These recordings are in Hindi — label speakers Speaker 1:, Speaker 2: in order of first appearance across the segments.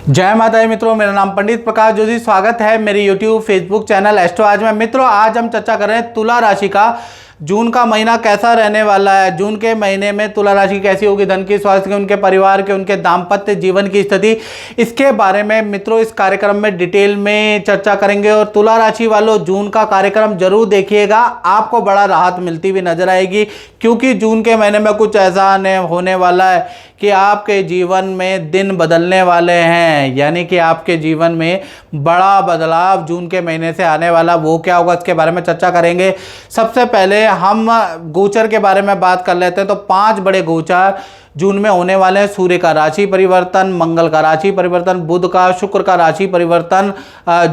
Speaker 1: जय माता दी मित्रों, मेरा नाम पंडित प्रकाश जोशी। स्वागत है मेरे YouTube फेसबुक चैनल एस्ट्रो आज में। मित्रों, आज हम चर्चा कर रहे हैं तुला राशि का जून का महीना कैसा रहने वाला है। जून के महीने में तुला राशि कैसी होगी, धन की, स्वास्थ्य की, उनके परिवार के, उनके दाम्पत्य जीवन की स्थिति, इसके बारे में मित्रों इस कार्यक्रम में डिटेल में चर्चा करेंगे। और तुला राशि वालों, जून का कार्यक्रम जरूर देखिएगा, आपको बड़ा राहत मिलती हुई नजर आएगी, क्योंकि जून के महीने में कुछ ऐसा होने वाला है कि आपके जीवन में दिन बदलने वाले हैं। यानी कि आपके जीवन में बड़ा बदलाव जून के महीने से आने वाला, वो क्या होगा इसके बारे में चर्चा करेंगे। सबसे पहले हम गोचर के बारे में बात कर लेते हैं। तो 5 बड़े गोचर जून में होने वाले हैं। सूर्य का राशि परिवर्तन, मंगल का राशि परिवर्तन, बुध का, शुक्र का राशि परिवर्तन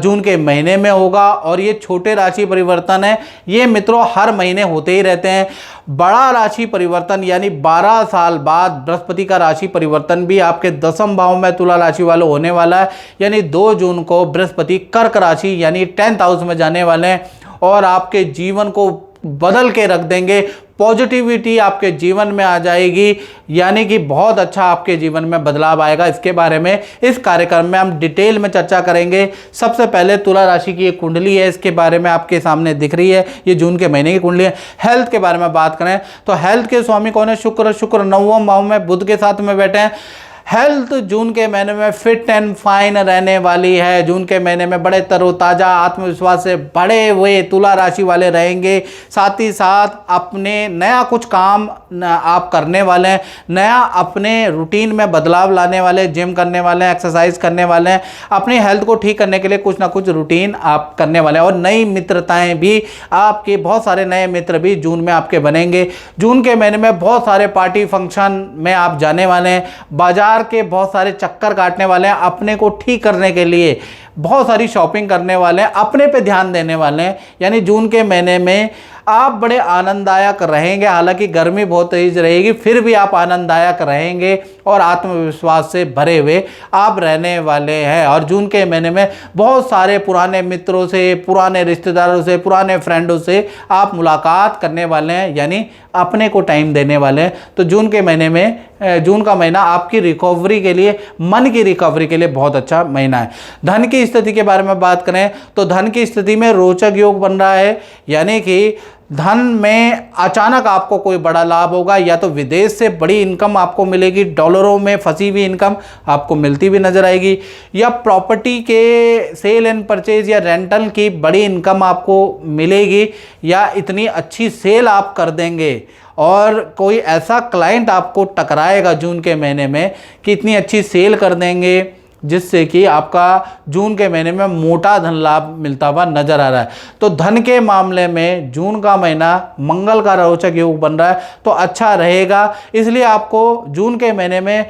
Speaker 1: जून के महीने में होगा। और ये छोटे राशि परिवर्तन है, ये मित्रों हर महीने होते ही रहते हैं। बड़ा राशि परिवर्तन यानी 12 साल बाद बृहस्पति का राशि परिवर्तन भी आपके 10वें भाव में तुला राशि वालों होने वाला है। यानी 2 जून को बृहस्पति कर्क राशि यानी 10th हाउस में जाने वाले हैं और आपके जीवन को बदल के रख देंगे। पॉजिटिविटी आपके जीवन में आ जाएगी, यानी कि बहुत अच्छा आपके जीवन में बदलाव आएगा। इसके बारे में इस कार्यक्रम में हम डिटेल में चर्चा करेंगे। सबसे पहले तुला राशि की एक कुंडली है, इसके बारे में आपके सामने दिख रही है, ये जून के महीने की कुंडली है। हेल्थ के बारे में बात करें तो हेल्थ के स्वामी कौन है? शुक्र। शुक्र 9वें भाव में बुध के साथ में बैठे हैं। हेल्थ जून के महीने में फिट एंड फाइन रहने वाली है। जून के महीने में बड़े तरोताजा, आत्मविश्वास से बड़े हुए तुला राशि वाले रहेंगे। साथ ही साथ अपने नया कुछ काम आप करने वाले हैं, नया अपने रूटीन में बदलाव लाने वाले, जिम करने वाले हैं, एक्सरसाइज करने वाले हैं, अपनी हेल्थ को ठीक करने के लिए कुछ ना कुछ रूटीन आप करने वाले हैं। और नई मित्रताएं भी आपके, बहुत सारे नए मित्र भी जून में आपके बनेंगे। जून के महीने में बहुत सारे पार्टी फंक्शन में आप जाने वाले हैं, बाजार के बहुत सारे चक्कर काटने वाले हैं, अपने को ठीक करने के लिए बहुत सारी शॉपिंग करने वाले हैं, अपने पे ध्यान देने वाले हैं। यानी जून के महीने में आप बड़े आनंददायक रहेंगे। हालांकि गर्मी बहुत तेज रहेगी, फिर भी आप आनंददायक रहेंगे और आत्मविश्वास से भरे हुए आप रहने वाले हैं। और जून के महीने में बहुत सारे पुराने मित्रों से, पुराने रिश्तेदारों से, पुराने फ्रेंडों से आप मुलाकात करने वाले हैं, यानी अपने को टाइम देने वाले हैं। तो जून के महीने में, जून का महीना आपकी रिकवरी के लिए, मन की रिकवरी के लिए बहुत अच्छा महीना है। धन की स्थिति के बारे में बात करें तो धन की स्थिति में रोचक योग बन रहा है। यानी कि धन में अचानक आपको कोई बड़ा लाभ होगा, या तो विदेश से बड़ी इनकम आपको मिलेगी, डॉलरों में फंसी हुई इनकम आपको मिलती भी नजर आएगी, या प्रॉपर्टी के सेल एंड परचेज या रेंटल की बड़ी इनकम आपको मिलेगी, या इतनी अच्छी सेल आप कर देंगे और कोई ऐसा क्लाइंट आपको टकराएगा जून के महीने में कि इतनी अच्छी सेल कर देंगे जिससे कि आपका जून के महीने में मोटा धन लाभ मिलता हुआ नजर आ रहा है। तो धन के मामले में जून का महीना मंगल का रोचक योग बन रहा है, तो अच्छा रहेगा। इसलिए आपको जून के महीने में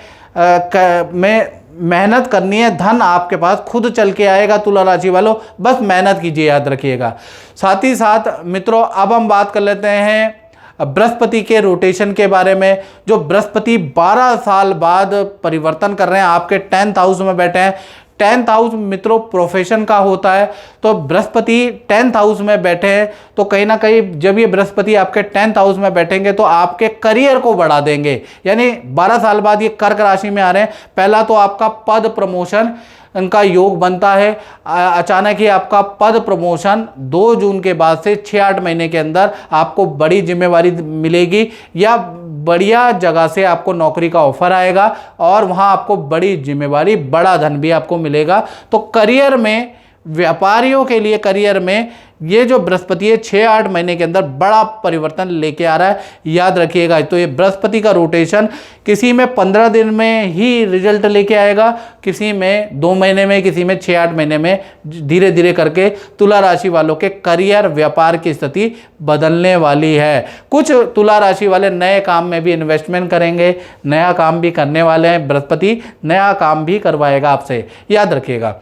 Speaker 1: मेहनत करनी है। धन आपके पास खुद चल के आएगा तुला राशि वालों, बस मेहनत कीजिए, याद रखिएगा। साथ ही साथ मित्रों, अब हम बात कर लेते हैं बृहस्पति के रोटेशन के बारे में। जो बृहस्पति 12 साल बाद परिवर्तन कर रहे हैं, आपके 10th हाउस में बैठे हैं। 10th हाउस मित्रों प्रोफेशन का होता है, तो बृहस्पति 10th हाउस में बैठे हैं, तो कहीं ना कहीं जब ये बृहस्पति आपके 10th हाउस में बैठेंगे तो आपके करियर को बढ़ा देंगे। यानी 12 साल बाद ये कर्क राशि में आ रहे हैं। पहला तो आपका पद प्रमोशन इनका योग बनता है। अचानक ही आपका पद प्रमोशन 2 जून के बाद से 6-8 महीने के अंदर आपको बड़ी जिम्मेवारी मिलेगी, या बढ़िया जगह से आपको नौकरी का ऑफर आएगा और वहां आपको बड़ी जिम्मेवारी, बड़ा धन भी आपको मिलेगा। तो करियर में, व्यापारियों के लिए करियर में ये जो बृहस्पति है 6-8 महीने के अंदर बड़ा परिवर्तन लेके आ रहा है, याद रखिएगा। तो ये बृहस्पति का रोटेशन किसी में 15 दिन में ही रिजल्ट लेके आएगा, किसी में 2 महीने में, किसी में 6-8 महीने में, धीरे धीरे करके तुला राशि वालों के करियर, व्यापार की स्थिति बदलने वाली है। कुछ तुला राशि वाले नए काम में भी इन्वेस्टमेंट करेंगे, नया काम भी करने वाले हैं। बृहस्पति नया काम भी करवाएगा आपसे, याद रखिएगा।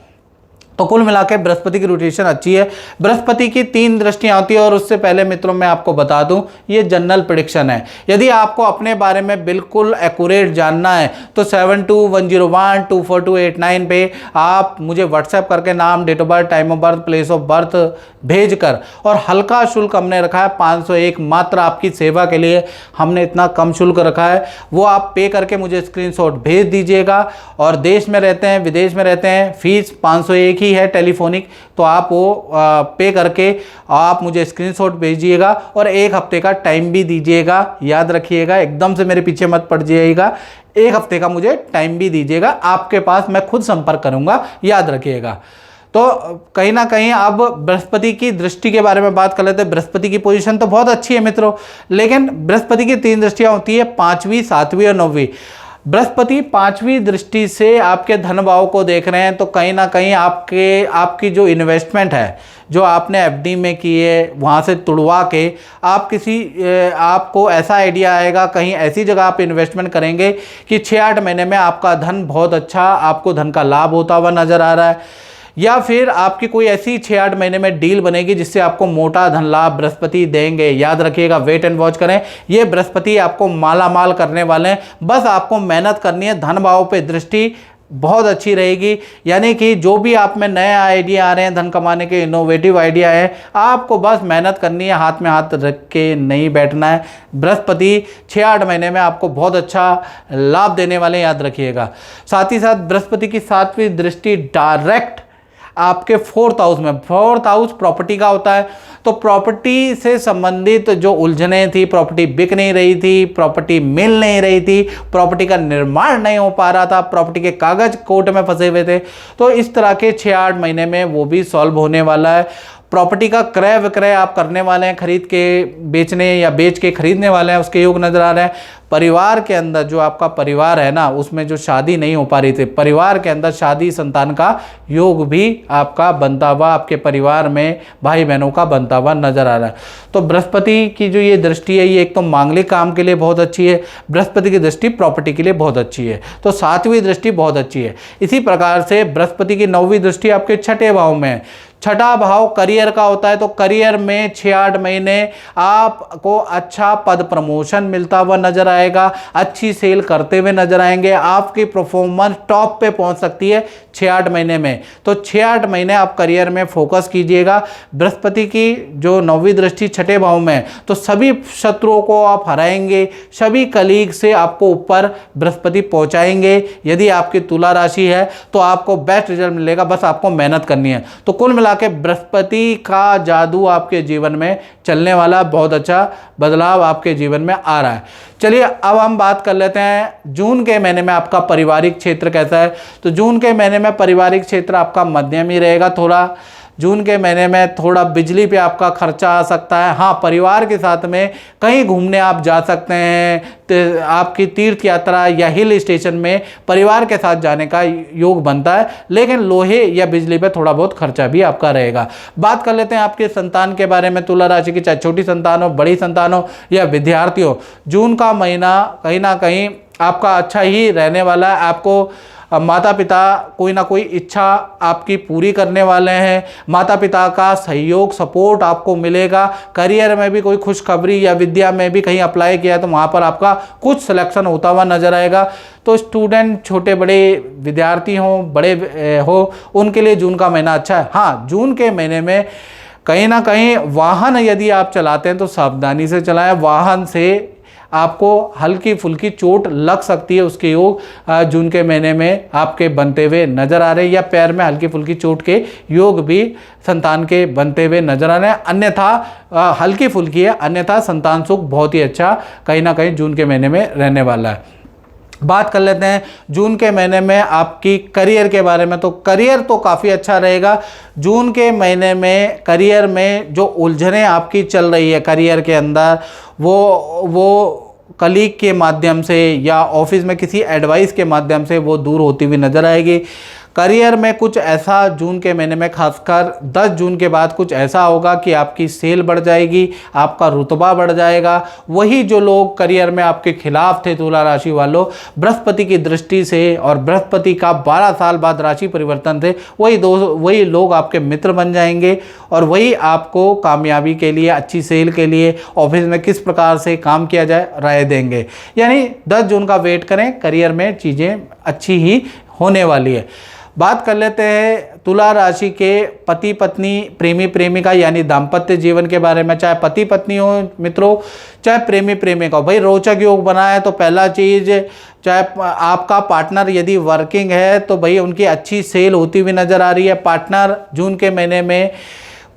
Speaker 1: तो कुल मिला के बृहस्पति की रोटेशन अच्छी है। बृहस्पति की 3 दृष्टियां होती है और उससे पहले मित्रों मैं आपको बता दूं ये जनरल प्रेडिक्शन है। यदि आपको अपने बारे में बिल्कुल एक्यूरेट जानना है तो 7210124289 पे आप मुझे व्हाट्सएप करके नाम, date of birth, time of birth, place of birth भेजकर, और हल्का शुल्क हमने रखा है 501 मात्र आपकी सेवा के लिए हमने इतना कम शुल्क रखा है, वो आप पे करके मुझे स्क्रीनशॉट भेज दीजिएगा। और देश में रहते हैं, विदेश में रहते हैं, फीस 501 ही है टेलीफोनिक, तो आप वो पे करके आप मुझे स्क्रीनशॉट भेजिएगा और 1 हफ्ते का टाइम भी दीजिएगा। याद रखिएगा, एकदम से मेरे पीछे मत पड़ जाइएगा, 1 हफ्ते का मुझे टाइम भी दीजिएगा, आपके पास मैं खुद संपर्क करूंगा, याद रखिएगा। तो कहीं ना कहीं अब बृहस्पति की दृष्टि के बारे में बात कर लेते हैं। बृहस्पति की पोजीशन तो बहुत अच्छी है मित्रों, लेकिन बृहस्पति की 3 दृष्टियां होती है, 5वीं, 7वीं और 9वीं। बृहस्पति 5वीं दृष्टि से आपके धन भाव को देख रहे हैं, तो कहीं ना कहीं आपकी जो इन्वेस्टमेंट है, जो आपने एफडी में की है, वहाँ से तुड़वा के आपको ऐसा आइडिया आएगा, कहीं ऐसी जगह आप इन्वेस्टमेंट करेंगे कि 6-8 महीने में आपका धन बहुत अच्छा, आपको धन का लाभ होता हुआ नजर आ रहा है। या फिर आपकी कोई ऐसी 6-8 महीने में डील बनेगी जिससे आपको मोटा धन लाभ बृहस्पति देंगे। याद रखिएगा, वेट एंड वॉच करें, ये बृहस्पति आपको माला माल करने वाले हैं। बस आपको मेहनत करनी है, धन भाव पे दृष्टि बहुत अच्छी रहेगी। यानी कि जो भी आप में नए आइडिया आ रहे हैं, धन कमाने के इनोवेटिव आइडिया है, आपको बस मेहनत करनी है, हाथ में हाथ रख के नहीं बैठना है। बृहस्पति 6-8 महीने में आपको बहुत अच्छा लाभ देने वाले, याद रखिएगा। साथ ही साथ बृहस्पति की 7वीं दृष्टि डायरेक्ट आपके 4th हाउस में, 4th हाउस प्रॉपर्टी का होता है, तो प्रॉपर्टी से संबंधित जो उलझने थी, प्रॉपर्टी बिक नहीं रही थी, प्रॉपर्टी मिल नहीं रही थी, प्रॉपर्टी का निर्माण नहीं हो पा रहा था, प्रॉपर्टी के कागज कोर्ट में फंसे हुए थे, तो इस तरह के 6-8 महीने में वो भी सॉल्व होने वाला है। प्रॉपर्टी का क्रय विक्रय आप करने वाले हैं, खरीद के बेचने या बेच के खरीदने वाले हैं, उसके योग नजर आ रहे हैं। परिवार के अंदर जो आपका परिवार है ना, उसमें जो शादी नहीं हो पा रही थी, परिवार के अंदर शादी, संतान का योग भी आपका बनता हुआ, आपके परिवार में भाई बहनों का बनता हुआ नजर आ रहा है। तो बृहस्पति की जो ये दृष्टि है, ये एक तो मांगलिक काम के लिए बहुत अच्छी है, बृहस्पति की दृष्टि प्रॉपर्टी के लिए बहुत अच्छी है, तो 7वीं दृष्टि बहुत अच्छी है। इसी प्रकार से बृहस्पति की 9वीं दृष्टि आपके 6ठे भाव में है। 6ठा भाव करियर का होता है, तो करियर में 6-8 महीने आपको अच्छा पद प्रमोशन मिलता हुआ नजर आएगा, अच्छी सेल करते हुए नजर आएंगे, आपकी परफॉर्मेंस टॉप पे पहुंच सकती है 6-8 महीने में। तो 6-8 महीने आप करियर में फोकस कीजिएगा। बृहस्पति की जो 9वीं दृष्टि 6ठे भाव में, तो सभी शत्रुओं को आप हराएंगे, सभी कलीग से आपको ऊपर बृहस्पति पहुंचाएंगे। यदि आपकी तुला राशि है तो आपको बेस्ट रिजल्ट मिलेगा, बस आपको मेहनत करनी है। तो कुल मिला के बृहस्पति का जादू आपके जीवन में चलने वाला, बहुत अच्छा बदलाव आपके जीवन में आ रहा है। चलिए अब हम बात कर लेते हैं जून के महीने में आपका पारिवारिक क्षेत्र कैसा है। तो जून के महीने में पारिवारिक क्षेत्र आपका मध्यम ही रहेगा। थोड़ा जून के महीने में थोड़ा बिजली पे आपका खर्चा आ सकता है। हाँ, परिवार के साथ में कहीं घूमने आप जा सकते हैं, तो आपकी तीर्थ यात्रा या हिल स्टेशन में परिवार के साथ जाने का योग बनता है, लेकिन लोहे या बिजली पे थोड़ा बहुत खर्चा भी आपका रहेगा। बात कर लेते हैं आपके संतान के बारे में। तुला राशि की चाहे छोटी संतान हो, बड़ी संतान हो या विद्यार्थी हो, जून का महीना कहीं ना कहीं आपका अच्छा ही रहने वाला है। आपको माता पिता कोई ना कोई इच्छा आपकी पूरी करने वाले हैं, माता पिता का सहयोग, सपोर्ट आपको मिलेगा। करियर में भी कोई खुशखबरी या विद्या में भी कहीं अप्लाई किया है तो वहाँ पर आपका कुछ सिलेक्शन होता हुआ नजर आएगा। तो स्टूडेंट, छोटे बड़े विद्यार्थी हों, बड़े हो, उनके लिए जून का महीना अच्छा है। हाँ, जून के महीने में कहीं ना कहीं वाहन यदि आप चलाते हैं तो सावधानी से चलाएं। वाहन से आपको हल्की फुल्की चोट लग सकती है, उसके योग जून के महीने में आपके बनते हुए नजर आ रहे हैं, या पैर में हल्की फुल्की चोट के योग भी संतान के बनते हुए नजर आ रहे हैं। अन्यथा हल्की फुल्की है, अन्यथा संतान सुख बहुत ही अच्छा कहीं ना कहीं जून के महीने में रहने वाला है। बात कर लेते हैं जून के महीने में आपकी करियर के बारे में। तो करियर तो काफ़ी अच्छा रहेगा। जून के महीने में करियर में जो उलझनें आपकी चल रही है करियर के अंदर, वो कलीग के माध्यम से या ऑफिस में किसी एडवाइस के माध्यम से वो दूर होती हुई नजर आएगी। करियर में कुछ ऐसा जून के महीने में, खासकर 10 जून के बाद कुछ ऐसा होगा कि आपकी सेल बढ़ जाएगी, आपका रुतबा बढ़ जाएगा। वही जो लोग करियर में आपके खिलाफ थे तुला राशि वालों, बृहस्पति की दृष्टि से और बृहस्पति का 12 साल बाद राशि परिवर्तन थे, वही लोग आपके मित्र बन जाएंगे और वही आपको कामयाबी के लिए, अच्छी सेल के लिए, ऑफिस में किस प्रकार से काम किया जाए राय देंगे। यानी 10 जून का वेट करें, करियर में चीज़ें अच्छी ही होने वाली है। बात कर लेते हैं तुला राशि के पति पत्नी, प्रेमी प्रेमिका यानी दाम्पत्य जीवन के बारे में। चाहे पति पत्नी हो मित्रों, चाहे प्रेमी प्रेमिका हो, भाई रोचक योग बना है तो पहला चीज़, चाहे आपका पार्टनर यदि वर्किंग है तो भाई उनकी अच्छी सेल होती हुई नज़र आ रही है। पार्टनर जून के महीने में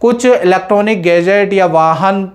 Speaker 1: कुछ इलेक्ट्रॉनिक गैजेट या वाहन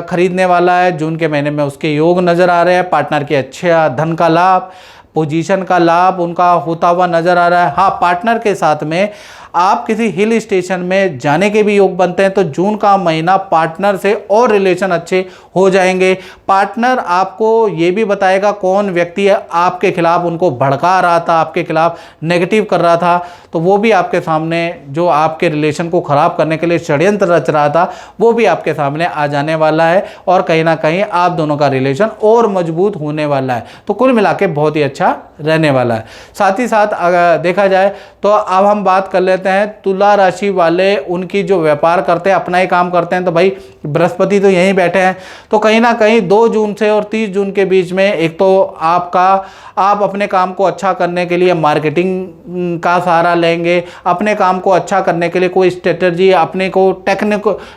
Speaker 1: खरीदने वाला है, जून के महीने में उसके योग नज़र आ रहे हैं। पार्टनर के अच्छा धन का लाभ, पोजीशन का लाभ उनका होता हुआ नज़र आ रहा है। हाँ, पार्टनर के साथ में आप किसी हिल स्टेशन में जाने के भी योग बनते हैं तो जून का महीना पार्टनर से और रिलेशन अच्छे हो जाएंगे। पार्टनर आपको ये भी बताएगा कौन व्यक्ति है आपके खिलाफ उनको भड़का रहा था, आपके खिलाफ नेगेटिव कर रहा था, तो वो भी आपके सामने, जो आपके रिलेशन को ख़राब करने के लिए षड्यंत्र रच रहा था, वो भी आपके सामने आ जाने वाला है और कहीं ना कहीं आप दोनों का रिलेशन और मजबूत होने वाला है। तो कुल मिला के बहुत ही अच्छा रहने वाला है। साथ ही साथ अगर देखा जाए तो अब हम बात कर लेते हैं तुला राशि वाले, उनकी जो व्यापार करते हैं, अपना ही काम करते हैं, तो भाई बृहस्पति तो यहीं बैठे हैं, तो कहीं ना कहीं 2 जून से और 30 जून के बीच में एक तो आप अपने काम को अच्छा करने के लिए मार्केटिंग का सहारा लेंगे, अपने काम को अच्छा करने के लिए कोई स्ट्रेटजी, अपने को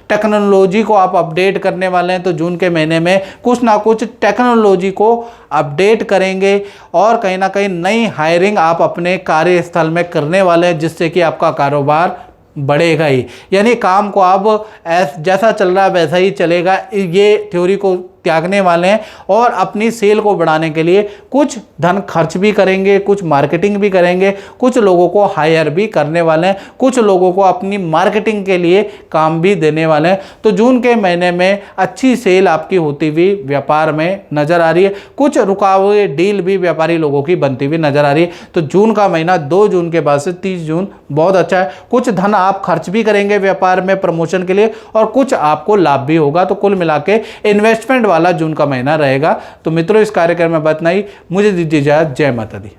Speaker 1: टेक्नोलॉजी को आप अपडेट करने वाले हैं, तो जून के महीने में कुछ ना कुछ टेक्नोलॉजी को अपडेट करेंगे और कहीं ना कहीं नई हायरिंग आप अपने कार्यस्थल में करने वाले हैं, जिससे कि आपका कारोबार बढ़ेगा ही। यानी काम को आप जैसा चल रहा है वैसा ही चलेगा, ये थ्योरी को त्यागने वाले हैं और अपनी सेल को बढ़ाने के लिए कुछ धन खर्च भी करेंगे, कुछ मार्केटिंग भी करेंगे, कुछ लोगों को हायर भी करने वाले हैं, कुछ लोगों को अपनी मार्केटिंग के लिए काम भी देने वाले हैं। तो जून के महीने में अच्छी सेल आपकी होती हुई व्यापार में नज़र आ रही है। कुछ रुका हुए डील भी व्यापारी लोगों की बनती हुई नज़र आ रही है। तो जून का महीना 2 जून के बाद से 30 जून बहुत अच्छा है। कुछ धन आप खर्च भी करेंगे व्यापार में प्रमोशन के लिए और कुछ आपको लाभ भी होगा। तो कुल मिला के इन्वेस्टमेंट वाला जून का महीना रहेगा। तो मित्रों, इस कार्यक्रम में बात नहीं, मुझे दीजिए इजाजत। जय माता दी।